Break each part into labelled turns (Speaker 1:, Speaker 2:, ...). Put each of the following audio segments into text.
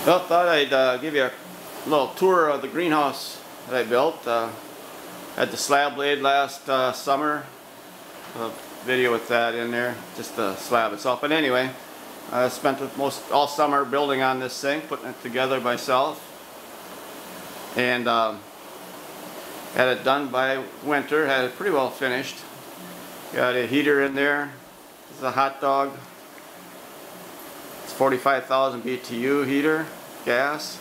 Speaker 1: Well, thought I'd give you a little tour of the greenhouse that I built. Had the slab laid last summer. A video with that in there, just the slab itself. But anyway, I spent all summer building on this thing, putting it together myself, and had it done by winter. Had it pretty well finished. Got a heater in there. This is a hot dog. It's 45,000 BTU heater, gas.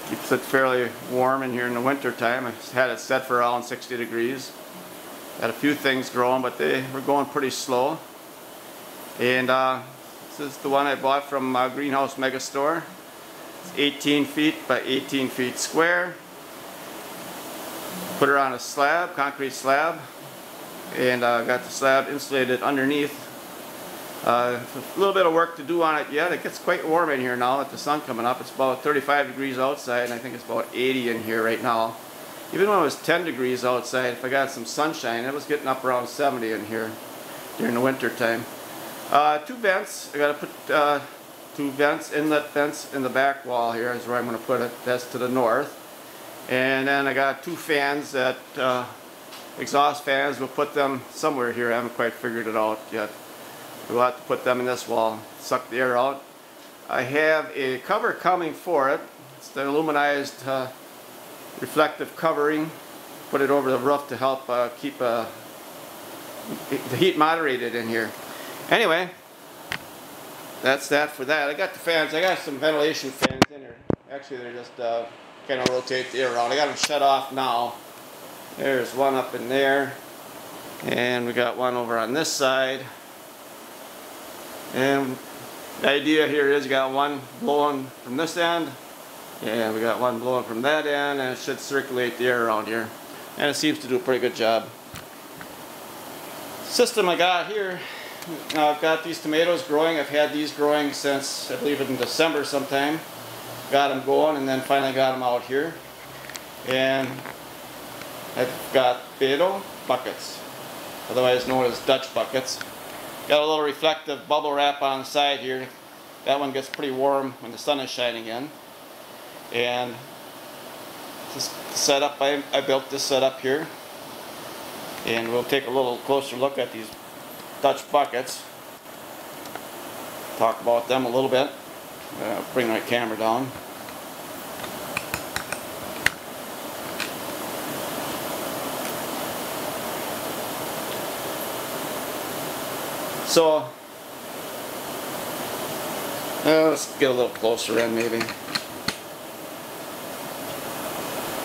Speaker 1: Keeps it fairly warm in here in the winter time. I had it set for around 60 degrees. Had a few things growing, but they were going pretty slow. And this is the one I bought from Greenhouse Megastore. It's 18 feet by 18 feet square. Put her on a slab, concrete slab, and got the slab insulated underneath. A little bit of work to do on it yet. It gets quite warm in here now with the sun coming up. It's about 35 degrees outside, and I think it's about 80 in here right now. Even when it was 10 degrees outside, if I got some sunshine, it was getting up around 70 in here during the winter time. Two vents. I got to put two vents, inlet vents in the back wall here is where I'm going to put it. That's to the north. And then I got two fans that exhaust fans. We'll put them somewhere here. I haven't quite figured it out yet. We'll have to put them in this wall, suck the air out. I have a cover coming for it. It's the aluminized reflective covering. Put it over the roof to help keep the heat moderated in here. Anyway, that's that for that. I got the fans. I got some ventilation fans in here. Actually, they're just kind of rotate the air around. I got them shut off now. There's one up in there, and we got one over on this side. And the idea here is you got one blowing from this end, and we got one blowing from that end, and it should circulate the air around here. And it seems to do a pretty good job. System I got here, now I've got these tomatoes growing. I've had these growing since, I believe, in December sometime. Got them going, and then finally got them out here. And I've got Beto buckets, otherwise known as Dutch buckets. Got a little reflective bubble wrap on the side here. That one gets pretty warm when the sun is shining in. And this setup, I built this setup here. And we'll take a little closer look at these Dutch buckets. Talk about them a little bit. Bring my camera down. So, let's get a little closer in maybe.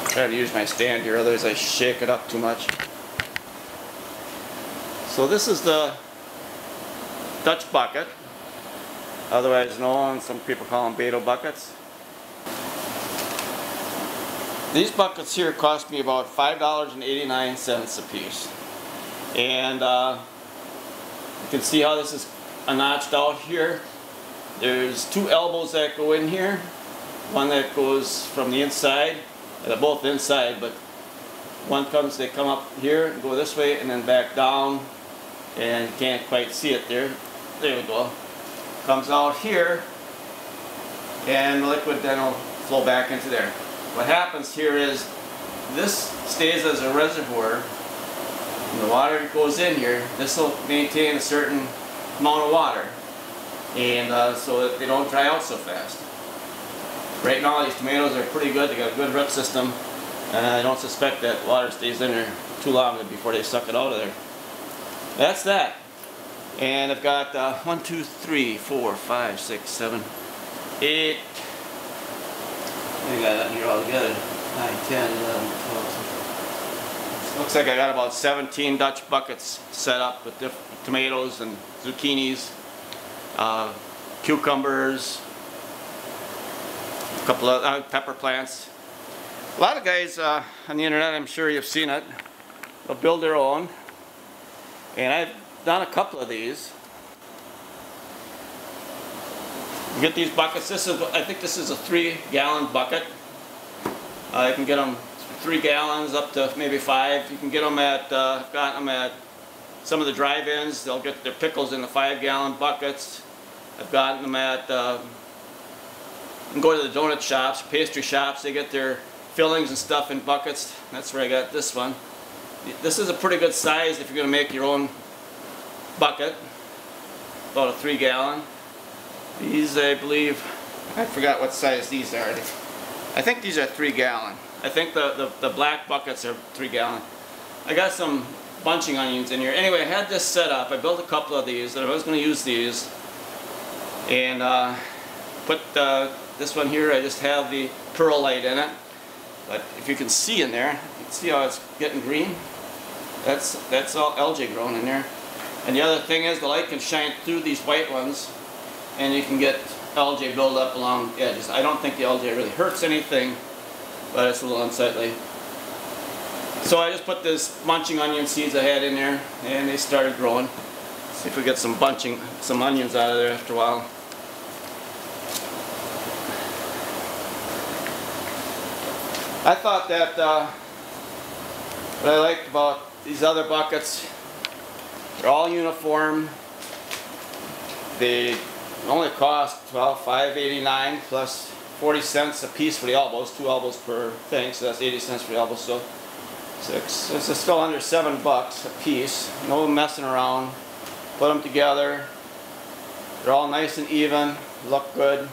Speaker 1: Try to use my stand here, otherwise I shake it up too much. So this is the Dutch bucket, otherwise known, some people call them Beto buckets. These buckets here cost me about $5.89 a piece. And you can see how this is notched out here. There's two elbows that go in here. One that goes from the inside. They're both inside, but they come up here and go this way and then back down. And you can't quite see it there. There we go. Comes out here, and the liquid then will flow back into there. What happens here is this stays as a reservoir. When the water goes in here, this will maintain a certain amount of water, and so that they don't dry out so fast. Right now these tomatoes are pretty good. They got a good root system, and I don't suspect that water stays in there too long before they suck it out of there. That's that. And I've got 1, 2, 3, 4, 5, 6, 7, 8. I got that here all together. 9, 10, 11, 12. Looks like I got about 17 Dutch buckets set up with different tomatoes and zucchinis, cucumbers, a couple of pepper plants. A lot of guys on the internet, I'm sure you've seen it, they'll build their own. And I've done a couple of these. You get these buckets. I think this is a 3-gallon bucket. You can get them 3 gallons up to maybe 5. You can get them at, I've got them at some of the drive-ins. They'll get their pickles in the 5-gallon buckets. I've gotten them at You can go to the donut shops, pastry shops, they get their fillings and stuff in buckets. That's where I got this one. This is a pretty good size if you're going to make your own bucket. About a 3-gallon. These, I believe, I forgot what size these are. I think these are 3-gallon. I think the black buckets are 3-gallon. I got some bunching onions in here. Anyway, I had this set up. I built a couple of these, and I was going to use these. And put this one here, I just have the perlite in it. But if you can see in there, you can see how it's getting green. That's all algae grown in there. And the other thing is the light can shine through these white ones, and you can get algae build up along the edges. I don't think the algae really hurts anything, but it's a little unsightly. So I just put this bunching onion seeds I had in there, and they started growing. See if we get some onions out of there after a while. I thought that what I liked about these other buckets, they're all uniform. They only cost $5.89 plus 40 cents a piece for the elbows, 2 elbows per thing, so that's 80 cents for the elbows. So it's still under $7 a piece. No messing around. Put them together. They're all nice and even, look good.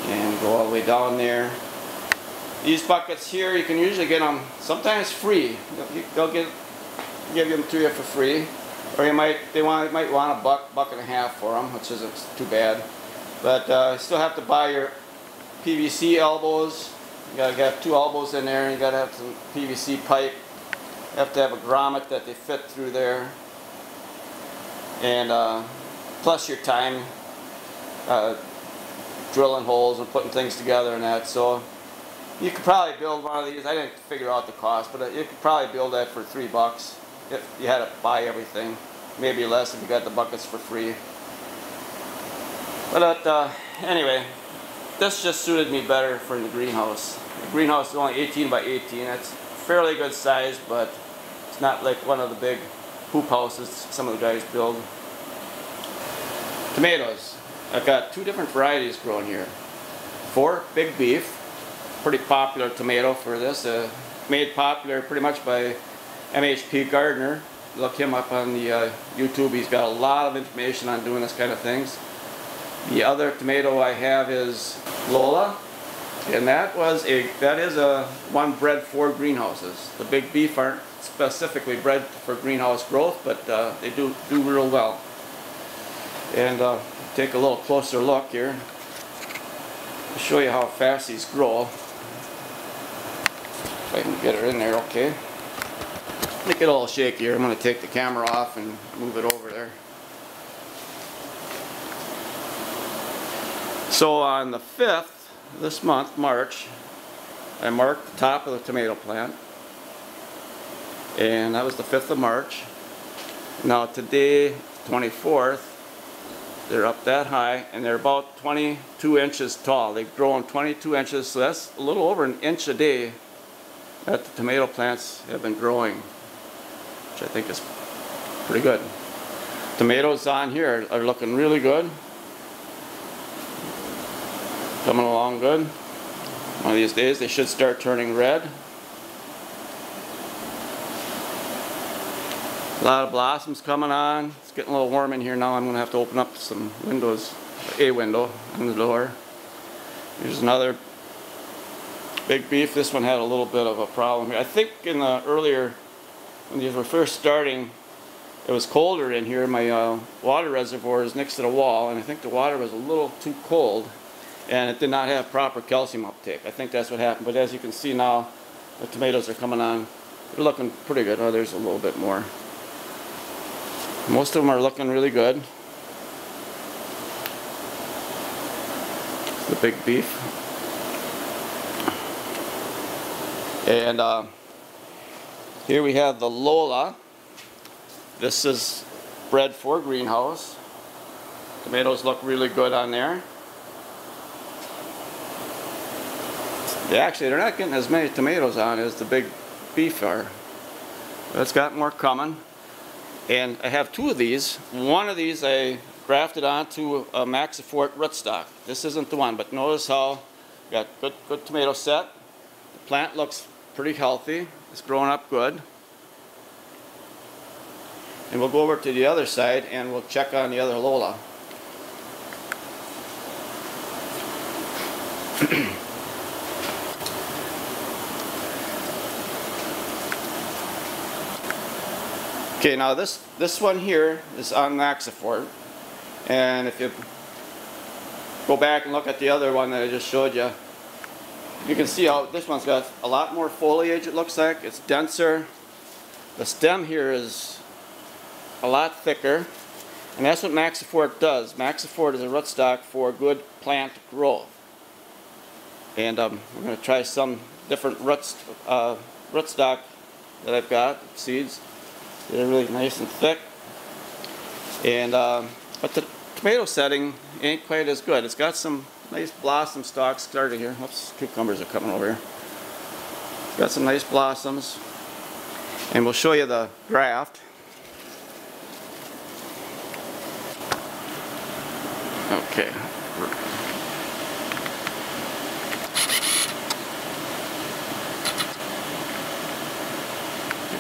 Speaker 1: And go all the way down there. These buckets here, you can usually get them sometimes free. They'll give them to you for free, or you might want a buck and a half for them, which isn't too bad. But you still have to buy your PVC elbows. You gotta have 2 elbows in there, and you gotta have some PVC pipe. You have to have a grommet that they fit through there, and plus your time drilling holes and putting things together and that. So you could probably build one of these. I didn't figure out the cost, but you could probably build that for $3 if you had to buy everything. Maybe less if you got the buckets for free. But anyway, this just suited me better for the greenhouse. The greenhouse is only 18 by 18. That's fairly good size, but it's not like one of the big hoop houses some of the guys build. Tomatoes. I've got 2 different varieties growing here. 4 big beef. Pretty popular tomato for this. Made popular pretty much by Wis.Gardener. Look him up on the YouTube. He's got a lot of information on doing this kind of things. The other tomato I have is Lola, and that is a one bred for greenhouses. The big beef aren't specifically bred for greenhouse growth, but they do real well. And take a little closer look here. I'll show you how fast these grow. If I can get her in there, okay. Make it a little shaky here. I'm going to take the camera off and move it over there. So on the 5th, this month, March, I marked the top of the tomato plant. And that was the 5th of March. Now today, 24th, they're up that high, and they're about 22 inches tall. They've grown 22 inches, so that's a little over an inch a day that the tomato plants have been growing, which I think is pretty good. Tomatoes on here are looking really good. Coming along good. One of these days they should start turning red. A lot of blossoms coming on. It's getting a little warm in here now. I'm going to have to open up some windows, a window on the door. Here's another big beef. This one had a little bit of a problem here. I think in the earlier, when these were first starting, it was colder in here. My water reservoir is next to the wall, and I think the water was a little too cold, and it did not have proper calcium uptake. I think that's what happened. But as you can see now, the tomatoes are coming on. They're looking pretty good. Oh, there's a little bit more. Most of them are looking really good. The big beef. And here we have the Lola. This is bred for greenhouse. Tomatoes look really good on there. They're not getting as many tomatoes on as the big beef are. But it's got more coming. And I have 2 of these. One of these I grafted onto a Maxifort rootstock. This isn't the one, but notice how we got good tomato set. The plant looks pretty healthy. It's growing up good. And we'll go over to the other side and we'll check on the other Lola. Okay, now this one here is on Maxifort, and if you go back and look at the other one that I just showed you, you can see how this one's got a lot more foliage. It looks like it's denser. The stem here is a lot thicker, and that's what Maxifort does. Maxifort is a rootstock for good plant growth. And we're going to try some different rootstock that I've got, seeds. They're really nice and thick. And but the tomato setting ain't quite as good. It's got some nice blossom stalks starting here. Oops, cucumbers are coming over here. Got some nice blossoms. And we'll show you the graft. Okay.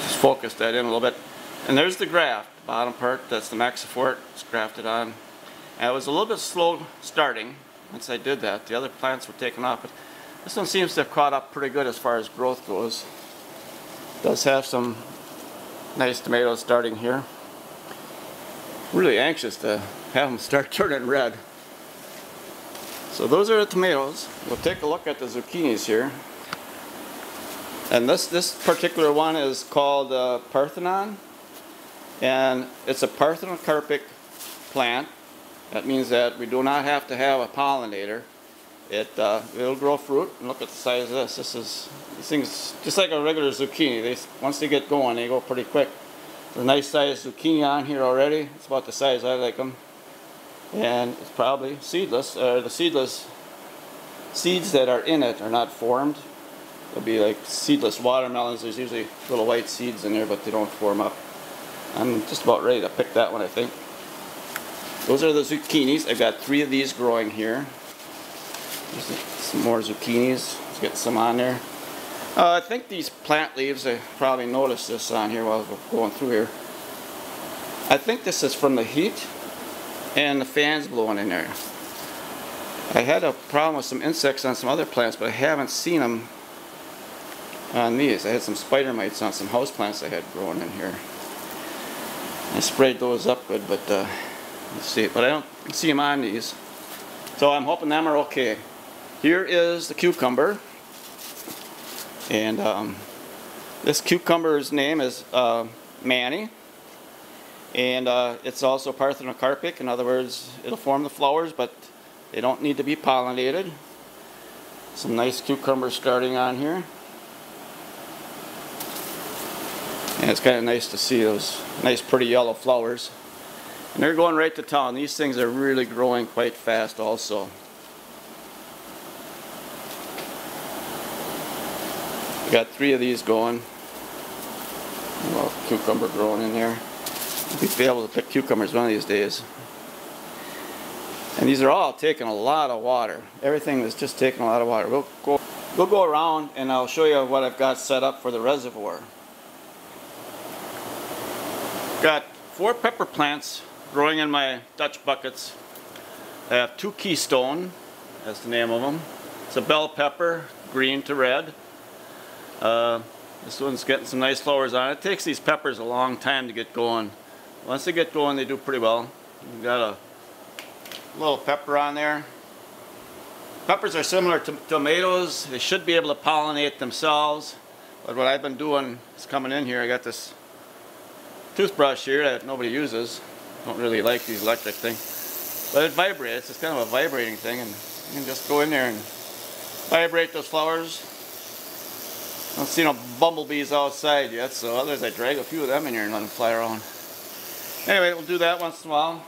Speaker 1: Just focus that in a little bit. And there's the graft, bottom part, that's the Maxifort, it's grafted on. And it was a little bit slow starting once I did that. The other plants were taken off, but this one seems to have caught up pretty good as far as growth goes. It does have some nice tomatoes starting here. Really anxious to have them start turning red. So those are the tomatoes. We'll take a look at the zucchinis here. And this particular one is called Parthenon. And it's a parthenocarpic plant. That means that we do not have to have a pollinator. It'll grow fruit. And look at the size of this. This thing's just like a regular zucchini. Once they get going, they go pretty quick. There's a nice sized zucchini on here already. It's about the size I like them. And it's probably seedless. The seedless seeds that are in it are not formed. They'll be like seedless watermelons. There's usually little white seeds in there, but they don't form up. I'm just about ready to pick that one, I think. Those are the zucchinis. I've got 3 of these growing here. There's some more zucchinis. Let's get some on there. I think these plant leaves, I probably noticed this on here while I was going through here. I think this is from the heat and the fans blowing in there. I had a problem with some insects on some other plants, but I haven't seen them on these. I had some spider mites on some house plants I had growing in here. I sprayed those up good, but let's see. But I don't see them on these. So I'm hoping them are okay. Here is the cucumber. And this cucumber's name is Manny. And it's also parthenocarpic. In other words, it'll form the flowers, but they don't need to be pollinated. Some nice cucumbers starting on here. And it's kind of nice to see those nice pretty yellow flowers. And they're going right to town. These things are really growing quite fast also. We got 3 of these going. A little cucumber growing in there. We'll be able to pick cucumbers one of these days. And these are all taking a lot of water. Everything is just taking a lot of water. We'll go around and I'll show you what I've got set up for the reservoir. Got 4 pepper plants growing in my Dutch buckets. I have 2 Keystone, that's the name of them. It's a bell pepper, green to red. This one's getting some nice flowers on it. It takes these peppers a long time to get going. Once they get going, they do pretty well. We've got a little pepper on there. Peppers are similar to tomatoes. They should be able to pollinate themselves. But what I've been doing is coming in here. I got this toothbrush here that nobody uses. Don't really like these electric things. But it vibrates. It's kind of a vibrating thing. And you can just go in there and vibrate those flowers. I don't see no bumblebees outside yet, so otherwise I drag a few of them in here and let them fly around. Anyway, we'll do that once in a while.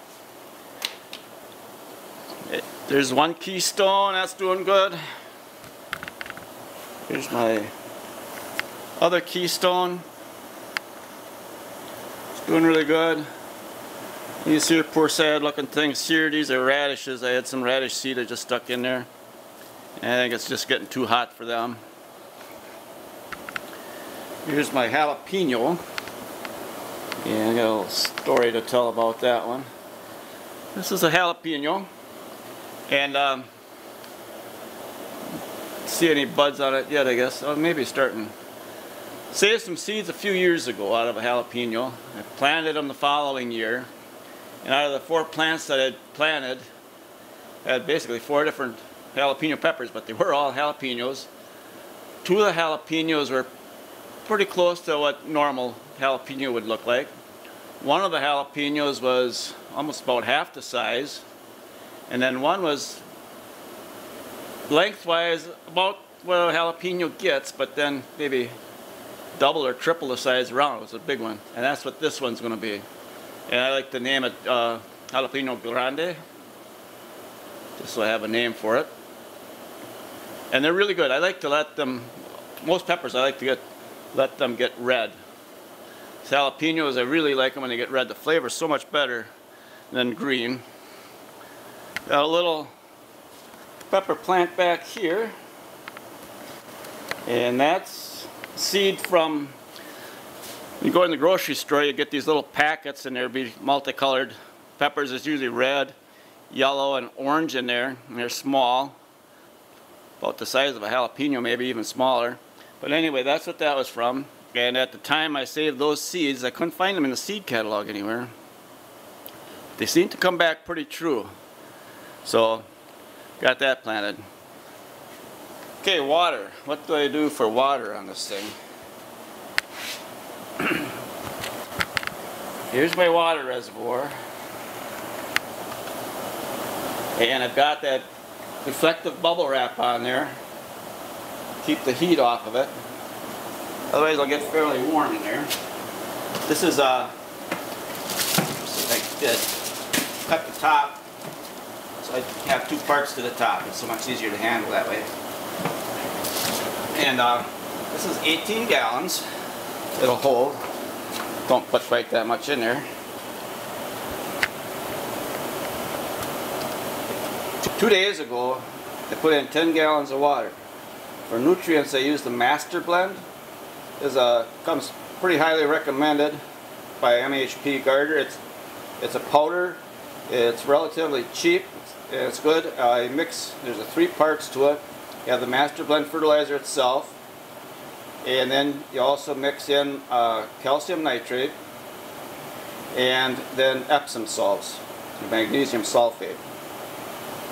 Speaker 1: There's 1 Keystone, that's doing good. Here's my other Keystone. It's doing really good. These here poor sad looking things here, these are radishes. I had some radish seed I just stuck in there. And I think it's just getting too hot for them. Here's my jalapeno. And I got a little story to tell about that one. This is a jalapeno. And see any buds on it yet, I guess. Oh, maybe starting. Saved some seeds a few years ago out of a jalapeno. I planted them the following year. And out of the 4 plants that I'd planted, I had basically 4 different jalapeno peppers, but they were all jalapenos. 2 of the jalapenos were pretty close to what normal jalapeno would look like. One of the jalapenos was almost about half the size, and then one was lengthwise about what a jalapeno gets, but then maybe double or triple the size around. It was a big one, and that's what this one's going to be. And I like to name it jalapeno grande, just so I have a name for it. And they're really good. I like to let them, most peppers I like to let them get red. Jalapenos, I really like them when they get red. The flavor is so much better than green. Got a little pepper plant back here, and that's seed from, you go in the grocery store, you get these little packets, and there'll be multicolored peppers. It's usually red, yellow, and orange in there, and they're small, about the size of a jalapeno, maybe even smaller. But anyway, that's what that was from. And at the time I saved those seeds, I couldn't find them in the seed catalog anywhere. They seem to come back pretty true. So, got that planted. Okay, water. What do I do for water on this thing? Here's my water reservoir. And I've got that reflective bubble wrap on there. Keep the heat off of it. Otherwise it'll get fairly warm in there. This is let's see if I can fit. Cut the top so I have 2 parts to the top. It's so much easier to handle that way. And this is 18 gallons. It'll hold. Don't put quite that much in there. 2 days ago I put in 10 gallons of water. For nutrients I use the Master Blend. Comes pretty highly recommended by Wis.Gardener. It's a powder. It's relatively cheap. It's good. I mix. There's 3 parts to it. You have the Master Blend fertilizer itself, and then you also mix in calcium nitrate, and then Epsom salts, magnesium sulfate.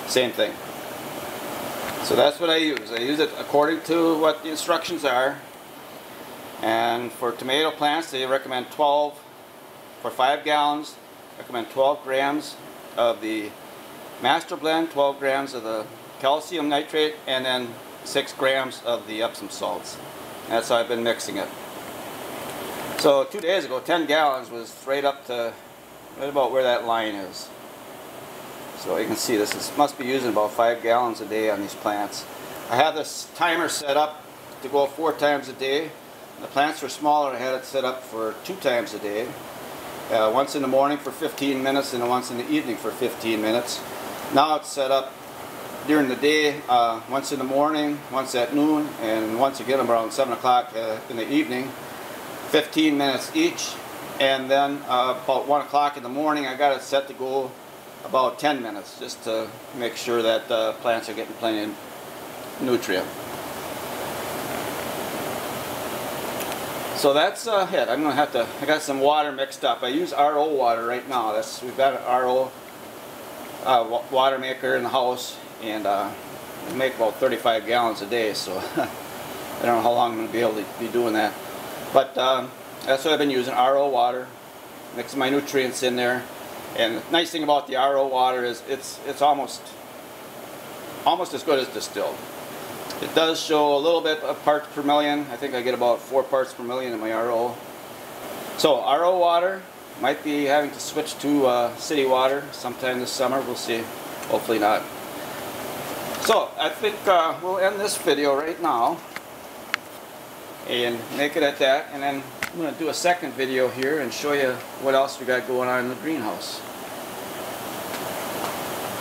Speaker 1: Same thing. So that's what I use. I use it according to what the instructions are. And for tomato plants, they recommend 12, for 5 gallons, recommend 12 grams of the Master Blend, 12 grams of the calcium nitrate, and then 6 grams of the Epsom salts. That's how I've been mixing it. So 2 days ago, 10 gallons was right up to, right about where that line is. So you can see this must be using about 5 gallons a day on these plants. I have this timer set up to go 4 times a day. The plants were smaller. I had it set up for 2 times a day. Once in the morning for 15 minutes and then once in the evening for 15 minutes. Now it's set up during the day, once in the morning, once at noon, and once again around 7 o'clock in the evening. 15 minutes each. And then about 1 o'clock in the morning I got it set to go about 10 minutes, just to make sure that the plants are getting plenty of nutrient. So that's it. I'm gonna have to. I got some water mixed up. I use RO water right now. We've got an RO water maker in the house, and we make about 35 gallons a day. So I don't know how long I'm gonna be able to be doing that. But that's what I've been using, RO water, mixing my nutrients in there. And the nice thing about the RO water is it's almost as good as distilled. It does show a little bit of parts per million. I think I get about 4 parts per million in my RO. So RO water, might be having to switch to city water sometime this summer. We'll see. Hopefully not. So I think we'll end this video right now and make it at that. And then I'm going to do a second video here and show you what else we got going on in the greenhouse.